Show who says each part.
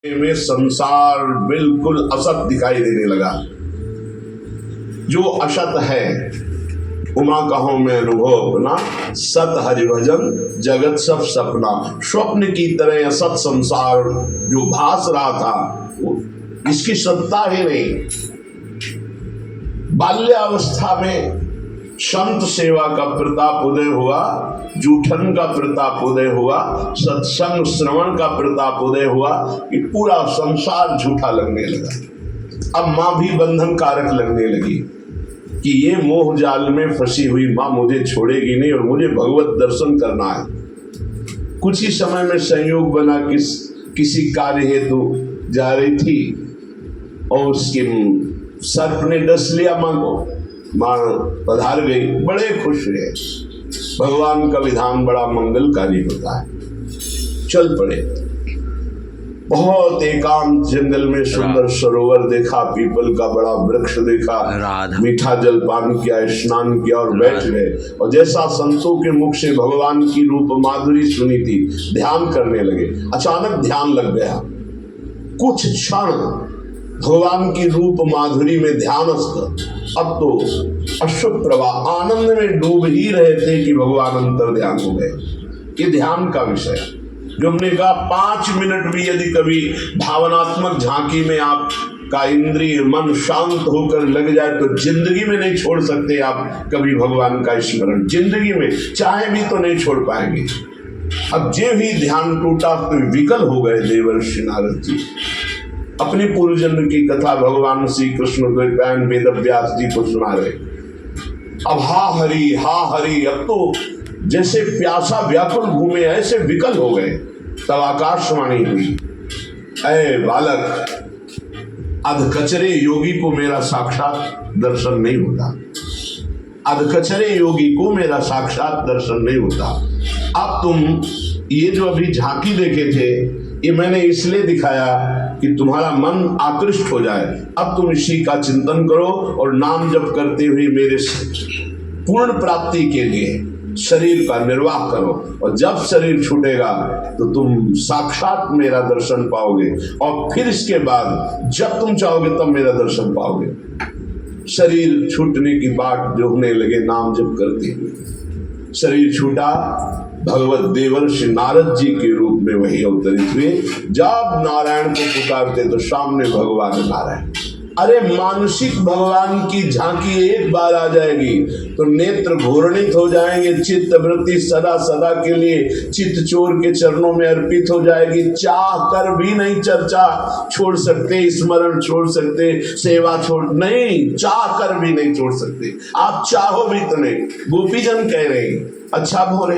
Speaker 1: में संसार बिल्कुल असत दिखाई देने लगा। जो असत है उमा कहो मैं अनुभव अपना, सत हरिभजन जगत सब सपना। स्वप्न की तरह असत संसार जो भास रहा था इसकी सत्ता ही नहीं। बाल्यावस्था में संत सेवा का प्रताप उदय हुआ, जूठन का प्रताप उदय हुआ, सत्संग श्रवण का प्रताप उदय हुआ कि पूरा संसार झूठा लगने लगा। अब माँ भी बंधन कारक लगने लगी कि ये मोह जाल में फंसी हुई माँ मुझे छोड़ेगी नहीं और मुझे भगवत दर्शन करना है। कुछ ही समय में संयोग बना किसी कार्य हेतु जा रही थी और उसके सर्प ने डस लिया माँ को। माँ पधार गई, बड़े खुश हुए। भगवान का विधान बड़ा मंगलकारी होता है। चल पड़े। बहुत एकांत जंगल में सुंदर सरोवर देखा, पीपल का बड़ा वृक्ष देखा, मीठा जलपान किया, स्नान किया और बैठ गए। और जैसा संतों के मुख से भगवान की रूप माधुरी सुनी थी, ध्यान करने लगे। अचानक ध्यान लग गया। कुछ क्षण भगवान की रूप माधुरी में ध्यानस्थ। अब तो अश्रुत प्रवाह आनंद में डूब ही रहे थे कि भगवान अंतर ध्यान हो गए। ये ध्यान का विषय जो हमने कहा, 5 मिनट भी यदि कभी भावनात्मक झांकी में आप का इंद्रिय मन शांत होकर लग जाए तो जिंदगी में नहीं छोड़ सकते आप कभी भगवान का स्मरण। जिंदगी में चाहे भी तो नहीं छोड़ पाएंगे। अब जे भी ध्यान टूटा तो विकल हो गए देवर्षि नारद जी। अपनी पूर्व जन्म की कथा भगवान श्री कृष्ण द्वैपायन वेद व्यास जी को सुना रहे। अब हा हरि, अब तो जैसे प्यासा व्याकुल घूमे ऐसे विकल हो गए। तब आकाशवाणी हुई, ऐ बालक, अधकचरे योगी को मेरा साक्षात दर्शन नहीं होता। अधकचरे योगी को मेरा साक्षात दर्शन नहीं होता। अब तुम ये जो अभी झांकी देखे थे ये मैंने इसलिए दिखाया कि तुम्हारा मन आकृष्ट हो जाए। अब तुम इसी का चिंतन करो और नाम जप करते हुए मेरे पूर्ण प्राप्ति के लिए शरीर का निर्वाह करो। और जब शरीर छूटेगा तो तुम साक्षात मेरा दर्शन पाओगे। और फिर इसके बाद जब तुम चाहोगे तब मेरा दर्शन पाओगे। शरीर छूटने की बात जो होने लगे नाम जप करते हुए। शरीर छूटा, भगवत देवर्षि नारद जी के रूप में वही अवतरित हुए। जब नारायण को पुकारते तो सामने भगवान नारायण। अरे मानसिक भगवान की झांकी एक बार आ जाएगी तो नेत्र घूर्णित हो जाएंगे, चित्त वृत्ति सदा सदा के लिए चित्त चोर के चरणों में अर्पित हो जाएगी। चाह कर भी नहीं चर्चा छोड़ सकते, स्मरण छोड़ सकते, सेवा छोड़ नहीं, चाह कर भी नहीं छोड़ सकते। आप चाहो भी तो नहीं। गोपीजन कह रहे हैं अच्छा भोरे